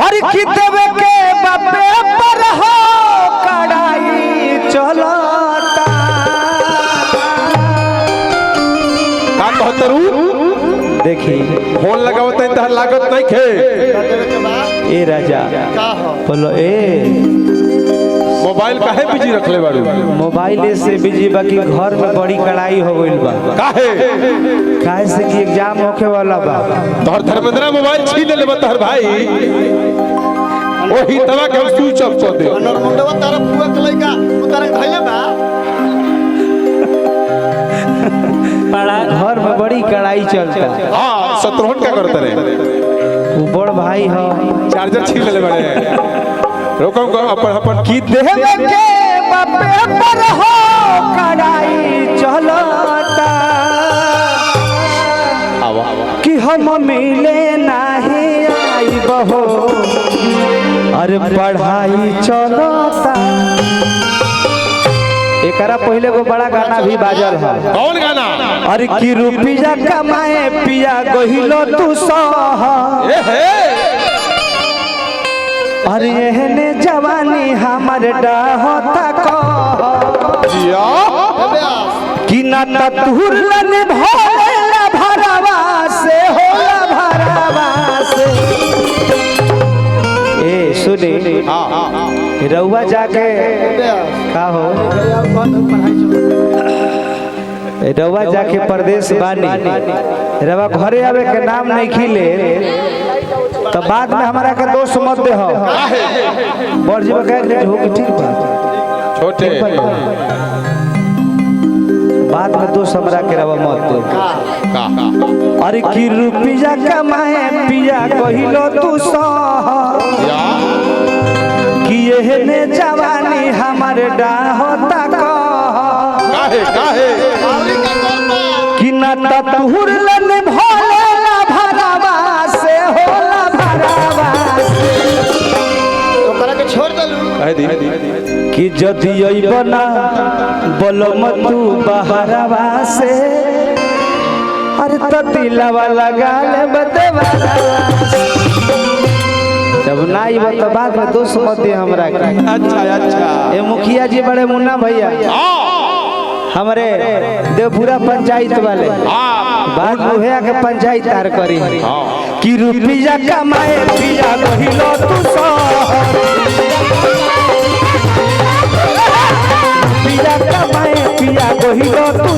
हर की देवे के बापे पर हो कड़ाई चलता का कहतरू देखी फोन लगावत है तहर लागत नहीं खे ए राजा बोलो ए मोबाइल काहे बिजी रखले बाड़ू मोबाइल से बिजी बाकी घर में बड़ी कड़ाई हो गइल बा काहे से कि एग्जाम होखे वाला बा तोहर धर्मेंद्र मोबाइल छीन लेबे तोहर भाई ओही दवा के स्विच ऑफ कर दे नरमुंडवा तारा फुआ के लइका उतारे धइले बा घर में बड़ी कड़ाई चलता। हां शत्रुघ्न क्या करते रे वो बड़ भाई हो चार्जर छीन ले बड़े रोको अपन की देवे के बापे पर हो कड़ाई चलता कि हम मिले नहीं आई बहो अरे पढ़ाई चलता। एकरा पहले को बड़ा गाना भी बाजल है। कौन गाना? अरे कि रुपया कमाए पिया गहिलो तू सह अरे एहने जवानी हमर डाहता जिया कि ना तुरलन भोला भरवा से होला भरवा से। ए सुने रउआ जाके का हो रउआ जाके परदेश बानी रउआ घरे आवे के नाम नहीं खिले तो बाद में हमारा के दोस्त मत दे हो बड़ जीव कह हो कि ठीक बा छोटे बाद में दोस्त हमरा के रवा मत दे का अरे कि रुपया कमाए पिया कहिलो तू सह कि एहने जवानी हमर डाहता काहे कि ना तुरलन भोला भरवा से होला भरवा से। ओकरा के छोड़ दलू कि जदि अइबना बलम तू बहरवा से अरे त दिलवा लगा ले बदेवा जब ना आइब तो बाद में दोस्त मत दे हमरा के। अच्छा ए मुखिया जी बड़े मुन्ना भैया हमारे देवपुरा पंचायत वाले बात मुहैया के पंचायत तार करी कि रुपया कमाए पिया गहिलो तू रुपया कमाए पिया गहिलो तू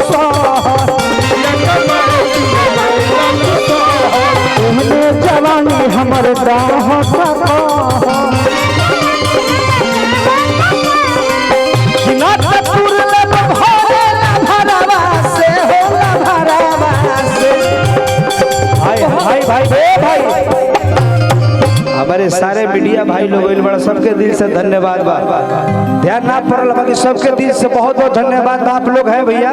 जवानी हमर हमारे सारे मीडिया भाई लोग बड़ा सबके दिल से धन्यवाद बा ध्यान ना पड़ल बाकी सबके दिल से बहुत बहुत धन्यवाद बा। आप लोग हैं भैया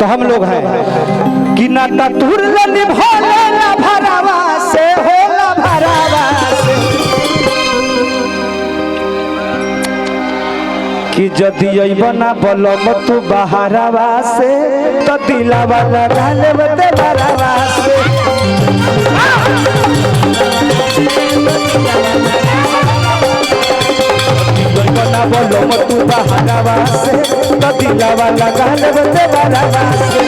तो हम लोग हैं कि ना तुरलन भोला भरवा से होला भरवा से कि जदि अइबना बलम तू बहरवा से तो दिलवा लगा ले बदेवा से। बलम तू बहरवा से तो दिलवा लगा ले बदेवा से।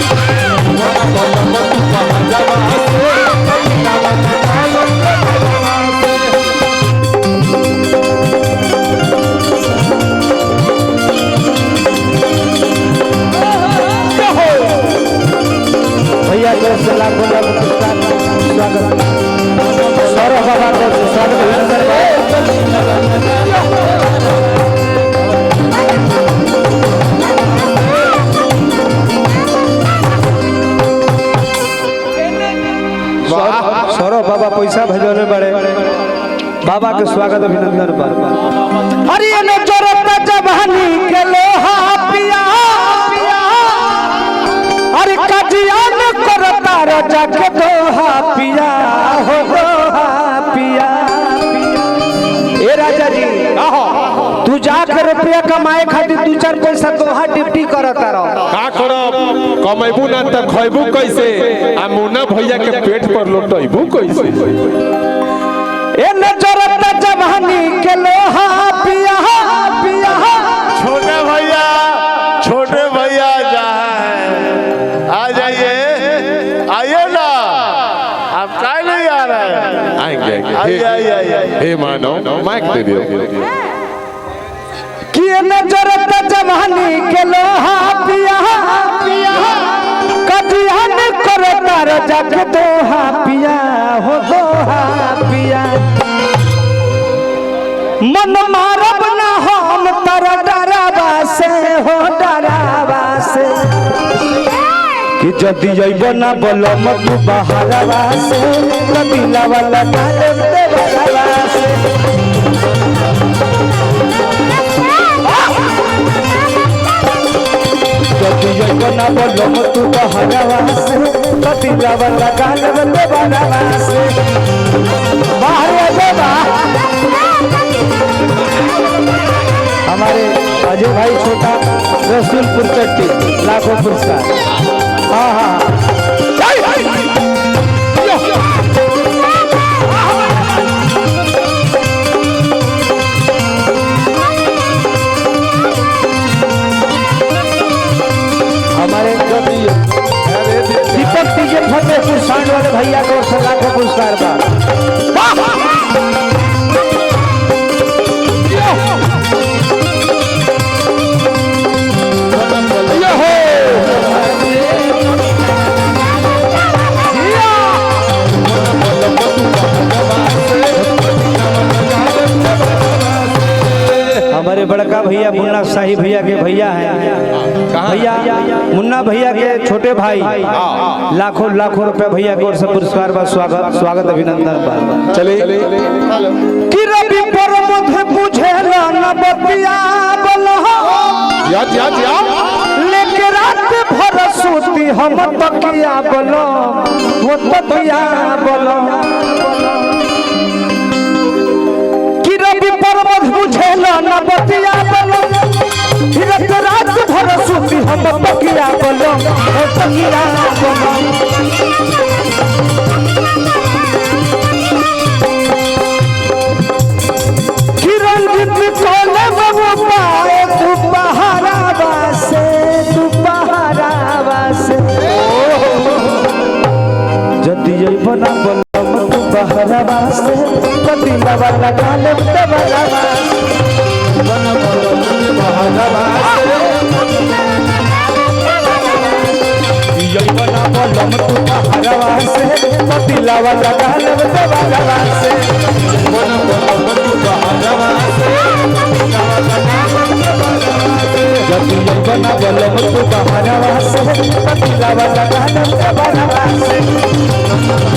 भैया स्वागत सौरभ बाबा स्वागत सौरभ बाबा पैसा भेजने बड़े बाबा के स्वागत अभिनंदन पर। अरे न जरता जवानी के लोहा पिया अरे कजियान करता राजा के दोहा पिया हो दोहा पिया। ए राजा जी तू जाकर रुपया कमाए खातिर दू चार पैसा दोहा ड्यूटी करता रहो का करब कमेबू ना त खइबू कैसे आ मुन्ना भैया के पेट पर लोटइबू कैसे। ए न जरता हे मानो माइक दे दियो कि नजरत जवानी के लोहा पिया पिया कटियान करे तार जग दोहा पिया हो दोहा पिया मन मारब ना हम तर डरावा से हो डरावा से कि जदि अइबो ना बोलम तू बहरवा से कदिला वाला डाले देवरवा से जदि अइबो ना बोलम तू बहरवा से कदिला वाला डाले देवरवा से बाहर देवा हमारे अजय भाई छोटा रसूलपुर चट्टी लाखों पुरस्कार हाँ हाँ हमारे दीपक डीजे फतेहपुर सांड वाले भैया को लाखों पुरस्कार का हमारे बड़का भैया मुन्ना शाही भैया के भैया हैं भैया मुन्ना भैया के छोटे भाई लाखों लाखों रुपए भैया की ओर से पुरस्कार बा स्वागत स्वागत अभिनंदन बा चले कि रवि पर मुझे बुझे न बतिया बोलो याद लेके रात भर सूती हम तकिया बोलो वो तकिया बोलो कि रवि पर मुझे बुझे न बतिया बोलो फिरत रात भर सूती हम तकिया बोलो वो तकिया बोलो कोले बाबू पाए तू पहाड़ा वासे जदि अइबो ना बोलम तू पहाड़ा वासे कदिला वाला गाले देवरा वासे बन बोलम तू पहाड़ा वासे अइबो ना बोलम तू पहाड़ा वासे कदिला वाला गाले देवरा वासे बन बोलम तू पहाड़ा वासे जदि बना बोलम तू बहरवा से कदिला वाला गाना बहरवा से